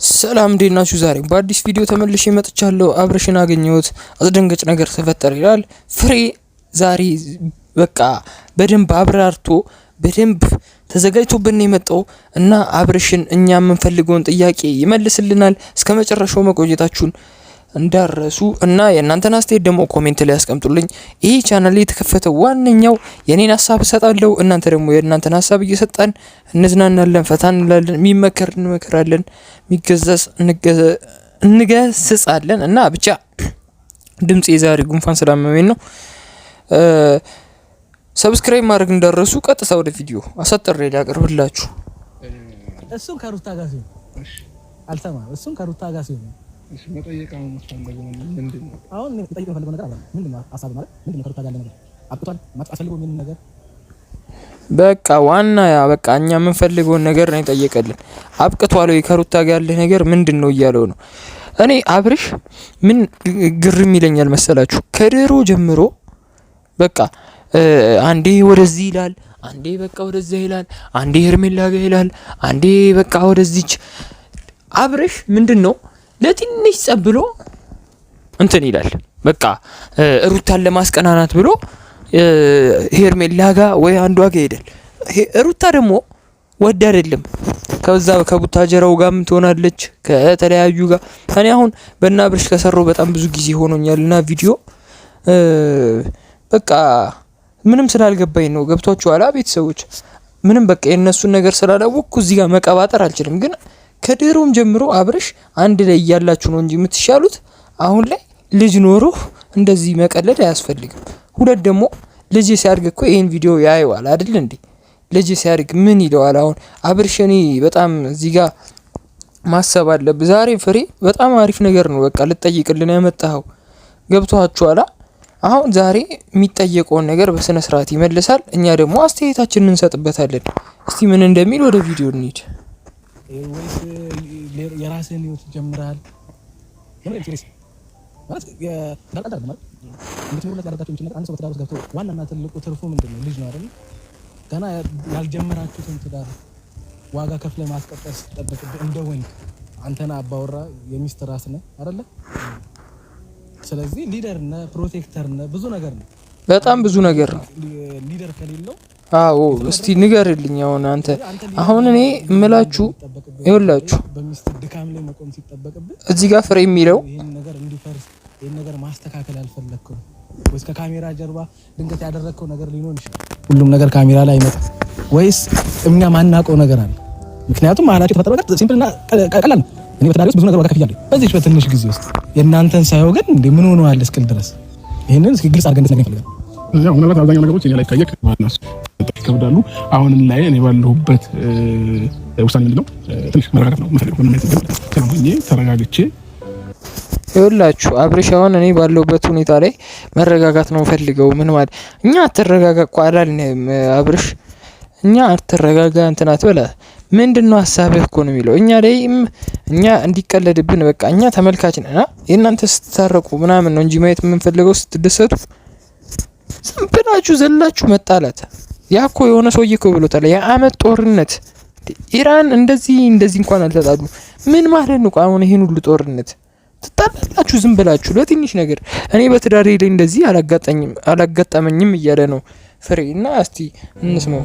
ሰላም እንዴት ናችሁ? ዛሬ በአዲስ ቪዲዮ ተመልሼ መጥቻለሁ። አብርሽን አገኘሁት፣ አስደንጋጭ ነገር ተፈጠረ ይላል ፍሬ። ዛሬ በቃ በደንብ አብራርቶ በደንብ ተዘጋጅቶብን የመጣው እና አብርሽን እኛ የምንፈልገውን ጥያቄ ይመልስልናል። እስከ መጨረሻው መቆየታችሁን እንዳረሱ እና የእናንተን አስተያየት ደግሞ ኮሜንት ላይ ያስቀምጡልኝ። ይሄ ቻናል የተከፈተው ዋነኛው የኔን ሀሳብ እሰጣለሁ፣ እናንተ ደግሞ የእናንተን ሀሳብ እየሰጣን እንዝናናለን፣ ፈታ እንላለን፣ የሚመከር እንመክራለን፣ የሚገዛስ እንገስጻለን እና ብቻ ድምጽ የዛሬ ጉንፋን ስላመመኝ ነው። ሰብስክራይብ ማድረግ እንዳረሱ። ቀጥታ ወደ ቪዲዮ አሳጥሬ ላቀርብላችሁ። እሱን ከሩታ ጋር ሲሆን አልሰማም። እሱን ከሩታ ጋር ሲሆን እሺ መጠየቃው መስፈለገው ምንድነው? አሁን መጠየቅ ፈልገው ነገር አለ። ምንድነው ሀሳብ ማለት ምንድነው? ከሩታ ጋር ነገር አጥቷል ማጥፋት ምን ነገር በቃ ዋና ያ በቃ እኛ የምንፈልገውን ነገር ነው የጠየቀልን። አብቅቷል ወይ ከሩታ ጋር ያለ ነገር ምንድነው እያለው ነው። እኔ አብርሽ ምን ግርም ይለኛል መሰላችሁ? ከድሮ ጀምሮ በቃ አንዴ ወደዚህ ይላል፣ አንዴ በቃ ወደዛ ይላል፣ አንዴ ሄርሜላ ጋር ይላል፣ አንዴ በቃ ወደዚች። አብርሽ ምንድነው ለትንሽ ጸብ ብሎ እንትን ይላል። በቃ ሩታን ለማስቀናናት ብሎ ሄርሜላ ጋር ወይ አንዷ ጋር ይሄዳል። ሩታ ደግሞ ወድ አይደለም ከዛ ከቡታጀራው ጋርም ትሆናለች ከተለያዩ ጋር። እኔ አሁን በእና አብርሽ ከሰራው በጣም ብዙ ጊዜ ሆኖኛልና ቪዲዮ በቃ ምንም ስላልገባኝ ነው። ገብቷችኋል ቤተሰቦች? ምንም በቃ የነሱን ነገር ስላላወቅኩ እዚህ ጋር መቀባጠር አልችልም። ግን ከድሮም ጀምሮ አብርሽ አንድ ላይ እያላችሁ ነው እንጂ የምትሻሉት። አሁን ላይ ልጅ ኖሮ እንደዚህ መቀለድ አያስፈልግም። ሁለት ደግሞ ልጅ ሲያድግ እኮ ይሄን ቪዲዮ ያየዋል አይደል እንዴ? ልጅ ሲያድግ ምን ይለዋል? አሁን አብርሽ እኔ በጣም እዚህ ጋር ማሰብ አለብህ። ዛሬ ፍሬ በጣም አሪፍ ነገር ነው በቃ ልጠይቅልን ያመጣኸው። ገብቷችኋል? አሁን ዛሬ የሚጠየቀውን ነገር በስነ ስርዓት ይመልሳል። እኛ ደግሞ አስተያየታችንን እንሰጥበታለን። እስቲ ምን እንደሚል ወደ ቪዲዮ እንሂድ። ወይስ የራስህን ህይወት ጀምራል? ማለት ሲሪየስ ማለት ያልቀዳል ማለት እንድትኖርለት ያደርጋችሁ እንጂ አንድ ሰው በትዳር ውስጥ ገብቶ ዋናና ትልቁ ትርፉ ምንድነው? ልጅ ነው አይደል? ገና ያልጀመራችሁትን ትዳር ዋጋ ከፍለ ማስቀጠል ሲጠበቅብህ እንደ ወንድ አንተና አባወራ የሚስት ራስ ነህ አይደለ? ስለዚህ ሊደር ነህ፣ ፕሮቴክተር ነህ፣ ብዙ ነገር ነው። በጣም ብዙ ነገር ነው። ሊደር ከሌለው አዎ እስቲ ንገርልኝ። አሁን እኔ እምላችሁ ይኸውላችሁ በሚስት ድካም ላይ መቆም ሲጠበቅብህ እዚህ ጋር ፍሬ የሚለው ይሄን ነገር እንዲፈርስ ይሄን ነገር ማስተካከል አልፈለግከው ወይስ ከካሜራ ጀርባ ድንገት ያደረግከው ነገር ሊኖር ይችላል። ሁሉም ነገር ካሜራ ላይ አይመጣም። ወይስ እኛ ማናውቀው ነገር አለ? ምክንያቱም ማላችሁ ተፈጠረ ነገር ሲምፕልና ቀላል ነው። እኔ በተዳሪውስ ብዙ ነገር ዋጋ ከፍያለሁ በዚህ በትንሽ ጊዜ ውስጥ የእናንተን ሳይሆን ግን እንዴ ምን ሆነዋል እስክል ድረስ ይሄንን እስኪ ግልጽ አድርገን እንድትነግረኝ ፈልጋለሁ። ያው ምናልባት አብዛኛው ነገሮች እኛ ላይ ታየክ ማናስ ተከብዳሉ። አሁን ላይ እኔ ባለሁበት ውሳኔ ምንድነው ትንሽ መረጋጋት ነው የምፈልገው። ምን ማለት ነው? ከሆኜ ተረጋግቼ ይኸውላችሁ አብርሽ አሁን እኔ ባለሁበት ሁኔታ ላይ መረጋጋት ነው ፈልገው። ምን ማለት እኛ አትረጋጋ እኮ አላልንም አብርሽ። እኛ አትረጋጋ እንትን አትበላ። ምንድነው ሀሳብህ እኮ ነው የሚለው። እኛ እንዲቀለድብን በቃ እኛ ተመልካች ነን። የእናንተ ስትታረቁ ምናምን ነው እንጂ ማየት የምንፈልገው ስትደሰቱ። ዝም ብላችሁ ዘላችሁ መጣላት። ያ እኮ የሆነ ሰውዬ እኮ ብሎታል። የአመት ጦርነት ኢራን እንደዚህ እንኳን አልተጣሉ ምን ማለት ነው? አሁን ይሄን ሁሉ ጦርነት ትጣላላችሁ ዝም ብላችሁ ለትንሽ ነገር። እኔ በትዳሬ ላይ እንደዚህ አላጋጠመኝም እያለ ነው ፍሬ እና እስቲ እንስማው።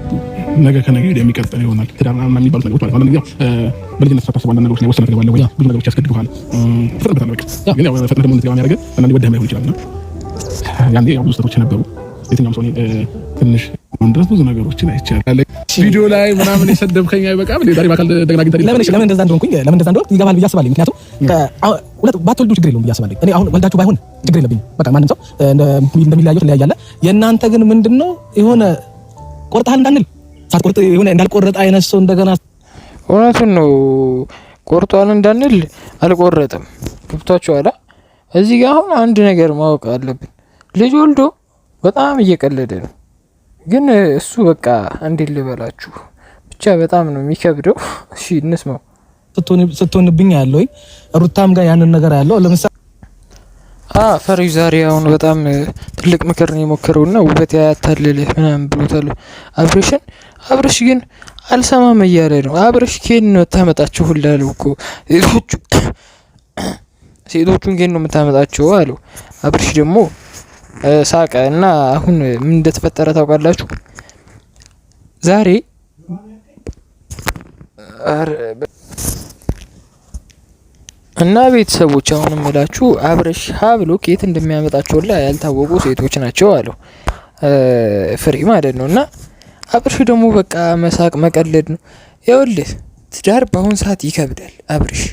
ነገ ከነገ የሚቀጥል ይሆናል። ትዳር ምናምን የሚባሉት ነገሮች ማለት ነው። በልጅነት ተሳታፍ ባለ ነገሮች ላይ ወሰነ ነገር ባለው ብዙ ነገሮች ያስገድዱሃል። ፍጥነት በቃ ግን ያው ፍጥነት ደግሞ እንደዚህ ያደርገ አንዳንዴ ወደህ ማይሆን ይችላል እና ያንዴ ያው ብዙ ስህተቶች ነበሩ። የትኛውም ሰው ትንሽ ድረስ ብዙ ነገሮችን አይቻልም። ቪዲዮ ላይ ምናምን የሰደብከኝ አይበቃም እንዴ? ዛሬ ባካል ደግናግኝ ለምን እንደዛ እንደሆንኩኝ ለምን እንደዛ እንደሆንኩ ይገባል ብዬ አስባለሁ። ምክንያቱም ሁለት ባትወልዱ ችግር የለውም ብዬ አስባለሁ። እኔ አሁን ወልዳችሁ ባይሆን ችግር የለብኝም። በቃ ማንም ሰው እንደሚለያየው ትለያያለህ። የእናንተ ግን ምንድነው የሆነ ቆርጣል እንዳንል ሳትቆርጥ የሆነ እንዳልቆረጠ አይነት ሰው እንደገና እውነቱን ነው። ቆርጧል እንዳንል አልቆረጠም። ገብቷችኋል? እዚህ ጋር አሁን አንድ ነገር ማወቅ አለብን። ልጅ ወልዶ በጣም እየቀለደ ነው። ግን እሱ በቃ እንዴት ልበላችሁ ብቻ በጣም ነው የሚከብደው። እሺ እንስማው። ስትሆንብኝ ያለው ሩታም ጋር ያንን ነገር ያለው ለምሳሌ ፈሪ ዛሬ አሁን በጣም ትልቅ ምክር ነው የሞከረውና ውበት ያታልልህ ምናምን ብሎታል አብርሽን። አብርሽ ግን አልሰማም እያለ ነው። አብርሽ ኬን ነው የምታመጣቸው ሁላ አለው እኮ ሴቶቹን ኬን ነው የምታመጣቸው አለው። አብርሽ ደግሞ ሳቀ እና አሁን ምን እንደተፈጠረ ታውቃላችሁ? ዛሬ እና ቤተሰቦች አሁን እምላችሁ አብርሽ ሀ ብሎ ከየት እንደሚያመጣቸው ያልታወቁ ሴቶች ናቸው አለው ፍሬ ማለት ነው። እና አብርሽ ደግሞ በቃ መሳቅ መቀለድ ነው። ይኸውልህ ትዳር በአሁን ሰዓት ይከብዳል አብርሽ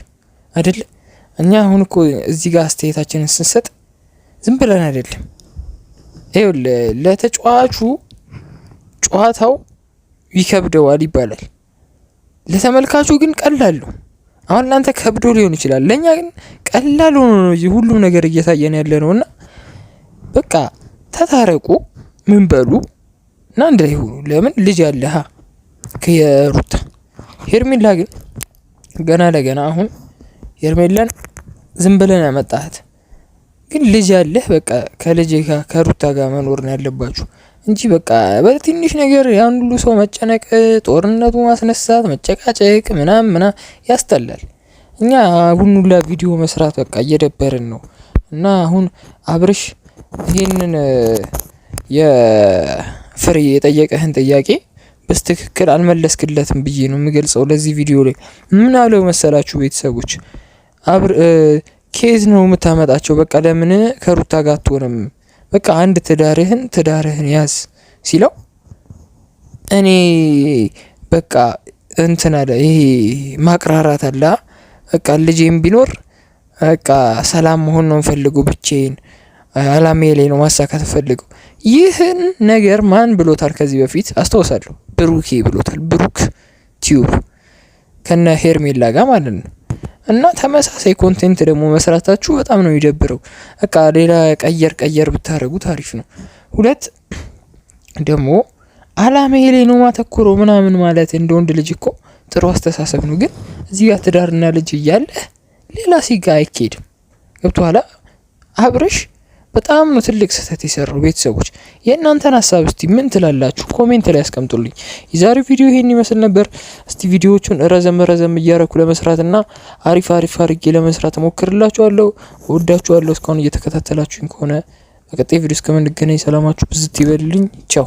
አይደለ? እኛ አሁን እኮ እዚህ ጋር አስተያየታችንን ስንሰጥ ዝም ብለን አይደለም። ይኸውልህ ለተጫዋቹ ጨዋታው ይከብደዋል ይባላል፣ ለተመልካቹ ግን ቀላል ነው። አሁን እናንተ ከብዶ ሊሆን ይችላል፣ ለኛ ግን ቀላል ሆኖ ነው ሁሉም ነገር እየታየን ያለ ነውና በቃ ተታረቁ፣ ምን በሉ እና እንደ ይሁኑ። ለምን ልጅ ያለህ ከሩታ ሄርሜላ ግን ገና ለገና አሁን ሄርሜላን ዝም ብለን ያመጣሃት ግን ልጅ ያለህ በቃ ከልጅ ጋር ከሩታ ጋር መኖር ነው ያለባችሁ እንጂ በቃ በትንሽ ነገር ያን ሁሉ ሰው መጨነቅ፣ ጦርነቱ ማስነሳት፣ መጨቃጨቅ ምናምን ያስጠላል። እኛ አሁን ሁላ ቪዲዮ መስራት በቃ እየደበረን ነው። እና አሁን አብርሽ ይሄንን የፍሬ የጠየቀህን ጥያቄ በስትክክል አልመለስክለትም ብዬ ነው የሚገልጸው። ለዚህ ቪዲዮ ላይ ምን አለው መሰላችሁ ቤተሰቦች? ኬዝ ነው የምታመጣቸው፣ በቃ ለምን ከሩታ ጋር አትሆንም? በቃ አንድ ትዳርህን ያዝ ሲለው እኔ በቃ እንትን አለ፣ ይሄ ማቅራራት አለ። በቃ ልጄም ቢኖር በቃ ሰላም መሆን ነው የምፈልገው፣ ብቻዬን አላማዬ ላይ ነው ማሳካት ፈልገው። ይህን ነገር ማን ብሎታል? ከዚህ በፊት አስታውሳለሁ፣ ብሩኬ ብሎታል። ብሩክ ቲዩብ ከነ ሄርሜላ ጋር ማለት ነው። እና ተመሳሳይ ኮንቴንት ደግሞ መስራታችሁ በጣም ነው የሚደብረው። በቃ ሌላ ቀየር ብታረጉት አሪፍ ነው። ሁለት ደግሞ አላማዬ ላይ ነው ማተኮረው ምናምን ማለት እንደ ወንድ ልጅ እኮ ጥሩ አስተሳሰብ ነው። ግን እዚህ ጋር ትዳርና ልጅ እያለ ሌላ ሲጋ አይኬድም። ገብቶሃል? አብርሽ በጣም ነው ትልቅ ስህተት የሰራው። ቤተሰቦች የእናንተን ሀሳብ እስቲ ምን ትላላችሁ? ኮሜንት ላይ ያስቀምጡልኝ። የዛሬው ቪዲዮ ይሄን ይመስል ነበር። እስቲ ቪዲዮዎቹን ረዘም እያረኩ ለመስራትና አሪፍ አድርጌ ለመስራት ሞክርላችኋለሁ። ወዳችኋለሁ። እስካሁን እየተከታተላችሁኝ ከሆነ በቀጣይ ቪዲዮ እስከምንገናኝ ሰላማችሁ ብዝት ይበልልኝ። ቻው